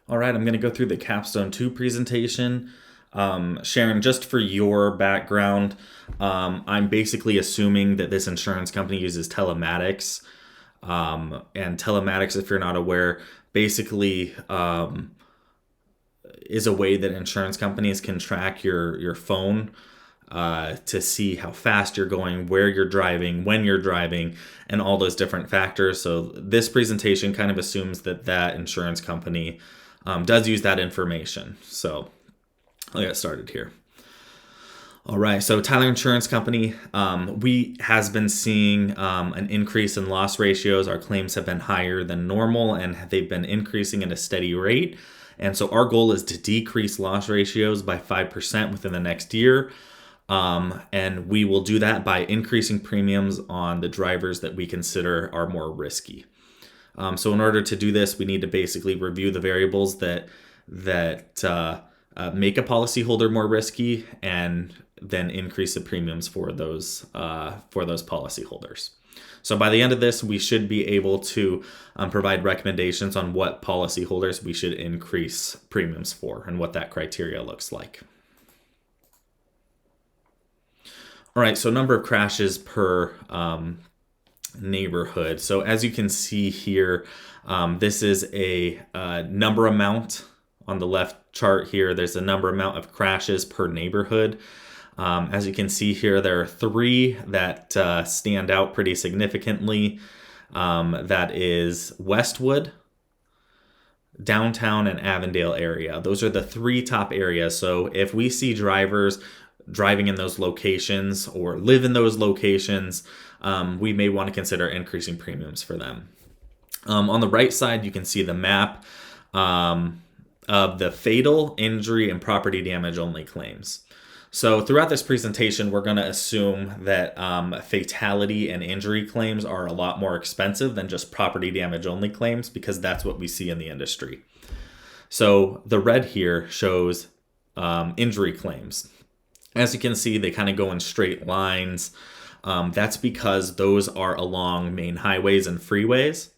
All right, I'm going to go through the Capstone 2 presentation. Sharon, just for your background, I'm basically assuming that this insurance company uses telematics. And telematics, if you're not aware, basically is a way that insurance companies can track your phone to see how fast you're going, where you're driving, when you're driving, and all those different factors. So this presentation kind of assumes that insurance company does use that information. So I'll get started here. All right, so Tyler Insurance Company, we has been seeing an increase in loss ratios. Our claims have been higher than normal, and they've been increasing at a steady rate. And so our goal is to decrease loss ratios by 5% within the next year. And we will do that by increasing premiums on the drivers that we consider are more risky. So in order to do this, we need to basically review the variables that make a policyholder more risky, and then increase the premiums for those policyholders. So by the end of this, we should be able to provide recommendations on what policyholders we should increase premiums for and what that criteria looks like. All right, so number of crashes per neighborhood. So as you can see here, this is a number amount on the left chart here. There's a number amount of crashes per neighborhood. As you can see here, there are three that stand out pretty significantly. That is Westwood, downtown, and Avondale area. Those are the three top areas. So if we see drivers driving in those locations or live in those locations, we may want to consider increasing premiums for them. On the right side, you can see the map of the fatal, injury, and property damage only claims. So throughout this presentation, we're going to assume that fatality and injury claims are a lot more expensive than just property damage only claims, because that's what we see in the industry. So the red here shows injury claims. As you can see, they kind of go in straight lines. That's because those are along main highways and freeways.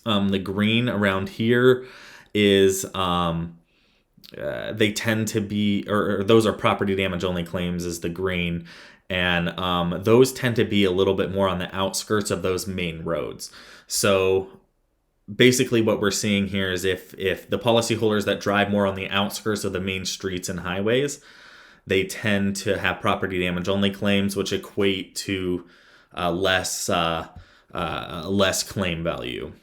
The green around here is they tend to be, or those are property damage only claims, is the green. And those tend to be a little bit more on the outskirts of those main roads. So basically what we're seeing here is if the policyholders that drive more on the outskirts of the main streets and highways, they tend to have property damage only claims, which equate to less claim value.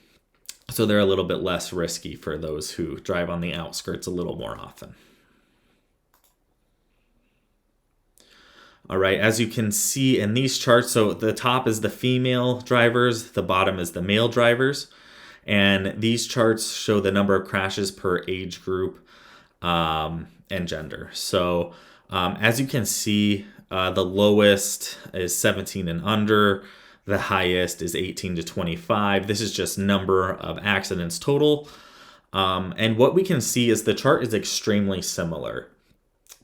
So they're a little bit less risky for those who drive on the outskirts a little more often. All right, as you can see in these charts, so the top is the female drivers, the bottom is the male drivers. And these charts show the number of crashes per age group and gender. So as you can see, the lowest is 17 and under. The highest is 18 to 25. This is just number of accidents total. And what we can see is the chart is extremely similar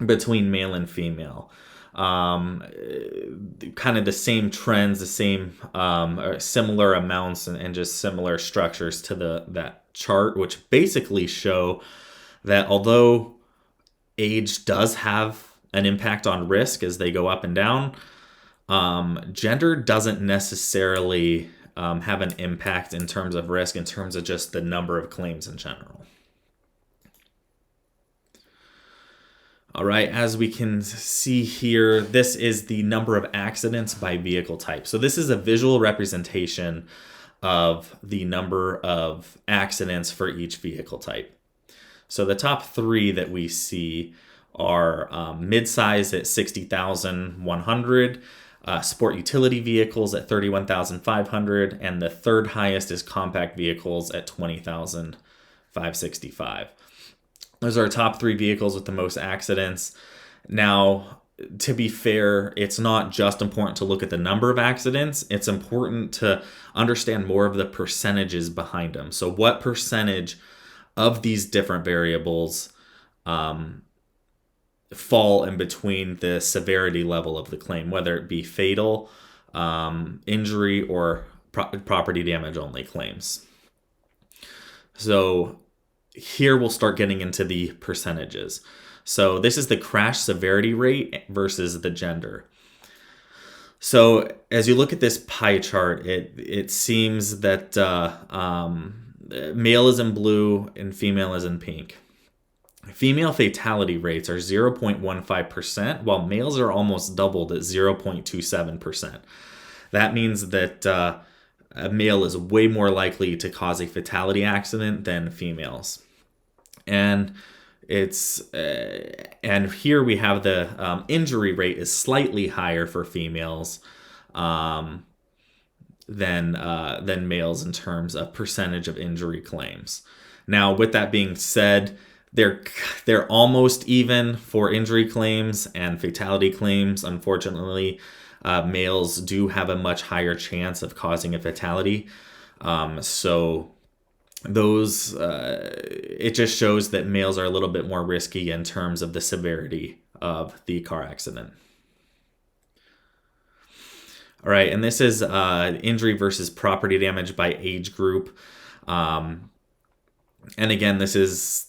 between male and female. Kind of the same trends, the same or similar amounts, and just similar structures to that chart, which basically show that although age does have an impact on risk as they go up and down, gender doesn't necessarily have an impact in terms of risk, in terms of just the number of claims in general. All right, as we can see here, this is the number of accidents by vehicle type. So this is a visual representation of the number of accidents for each vehicle type. So the top three that we see are midsize at 60,100, sport utility vehicles at 31,500, and the third highest is compact vehicles at 20,565. Those are our top three vehicles with the most accidents. Now, to be fair, it's not just important to look at the number of accidents. It's important to understand more of the percentages behind them. So what percentage of these different variables fall in between the severity level of the claim, whether it be fatal, injury, or property damage only claims. So here we'll start getting into the percentages. So this is the crash severity rate versus the gender. So as you look at this pie chart, it seems that male is in blue and female is in pink. Female fatality rates are 0.15%, while males are almost doubled at 0.27%. That means that a male is way more likely to cause a fatality accident than females. And and here we have the injury rate is slightly higher for females than males in terms of percentage of injury claims. Now, with that being said, they're almost even for injury claims and fatality claims. Unfortunately, males do have a much higher chance of causing a fatality. So those it just shows that males are a little bit more risky in terms of the severity of the car accident. All right, and this is injury versus property damage by age group. And again, this is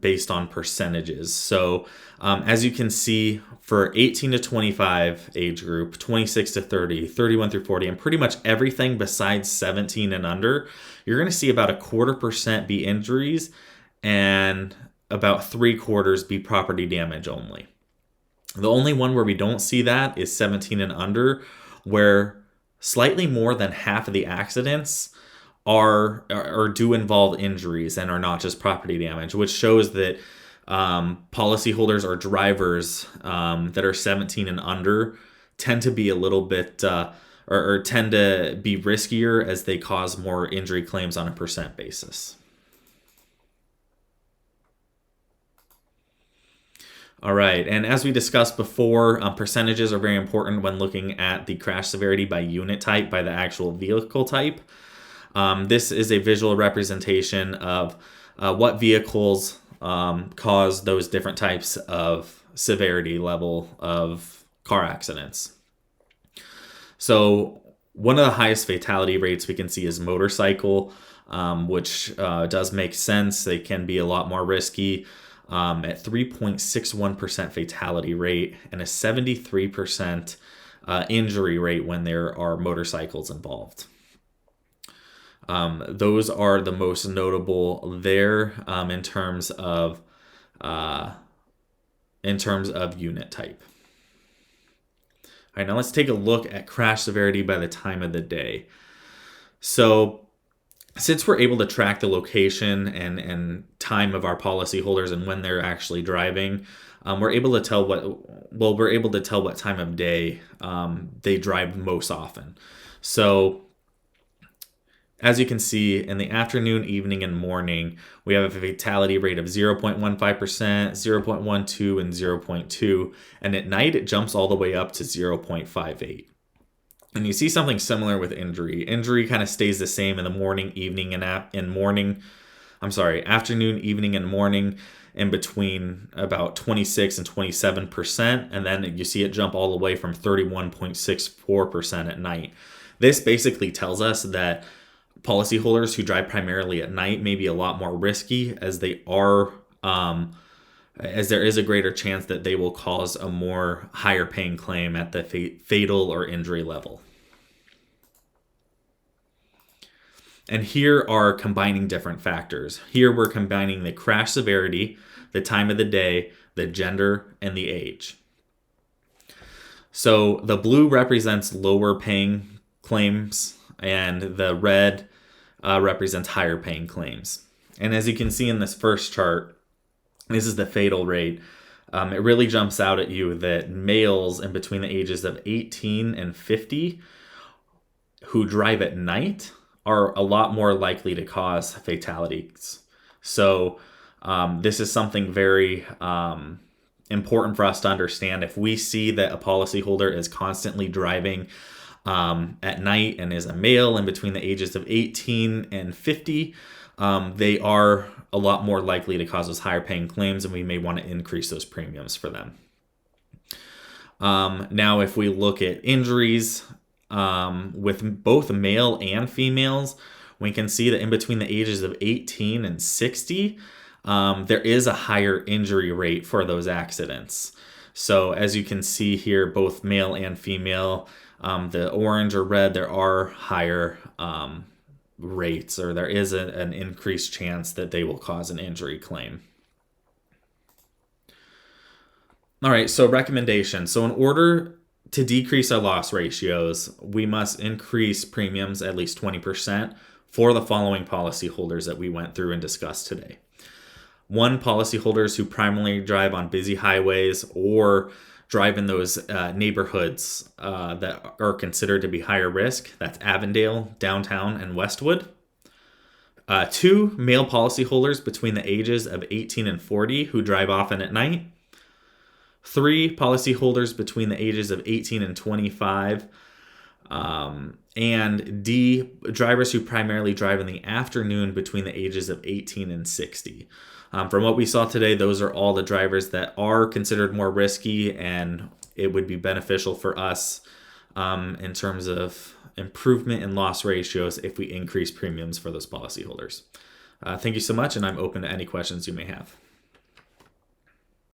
based on percentages. So as you can see, for 18 to 25 age group, 26 to 30, 31 through 40, and pretty much everything besides 17 and under, you're going to see about 0.25% be injuries and about 3/4 be property damage only. The only one where we don't see that is 17 and under, where slightly more than half of the accidents are or do involve injuries and are not just property damage, which shows that policyholders or drivers that are 17 and under tend to be a little bit or tend to be riskier as they cause more injury claims on a percent basis. All right, and as we discussed before, percentages are very important when looking at the crash severity by unit type, by the actual vehicle type. This is a visual representation of what vehicles cause those different types of severity level of car accidents. So one of the highest fatality rates we can see is motorcycle, which does make sense. They can be a lot more risky at 3.61% fatality rate and a 73% injury rate when there are motorcycles involved. Those are the most notable there in terms of unit type. All right, now let's take a look at crash severity by the time of the day. So since we're able to track the location and time of our policyholders and when they're actually driving, we're able to tell what time of day they drive most often. So as you can see, in the afternoon, evening, and morning, we have a fatality rate of 0.15%, 0.12, and 0.2. And at night, it jumps all the way up to 0.58. And you see something similar with injury. Injury kind of stays the same in the morning, evening, and afternoon, evening, and morning, in between about 26 and 27%. And then you see it jump all the way from 31.64% at night. This basically tells us that policyholders who drive primarily at night may be a lot more risky, as they are as there is a greater chance that they will cause a more higher paying claim at the fatal or injury level. And here are combining different factors. Here we're combining the crash severity, the time of the day, the gender, and the age. So the blue represents lower paying claims, and the red represents higher paying claims. And as you can see in this first chart, this is the fatal rate. It really jumps out at you that males in between the ages of 18 and 50 who drive at night are a lot more likely to cause fatalities. So this is something very important for us to understand. If we see that a policyholder is constantly driving at night and is a male in between the ages of 18 and 50, they are a lot more likely to cause those higher paying claims, and we may want to increase those premiums for them. Now, if we look at injuries with both male and females, we can see that in between the ages of 18 and 60, there is a higher injury rate for those accidents. So as you can see here, both male and female, the orange or red, there are higher rates, or there is an increased chance that they will cause an injury claim. All right, so recommendations. So in order to decrease our loss ratios, we must increase premiums at least 20% for the following policyholders that we went through and discussed today. One, policyholders who primarily drive on busy highways or drive in those neighborhoods that are considered to be higher risk. That's Avondale, Downtown, and Westwood. Two, male policyholders between the ages of 18 and 40 who drive often at night. Three, policyholders between the ages of 18 and 25. And D, drivers who primarily drive in the afternoon between the ages of 18 and 60. From what we saw today, those are all the drivers that are considered more risky, and it would be beneficial for us in terms of improvement in loss ratios if we increase premiums for those policyholders. Thank you so much, and I'm open to any questions you may have.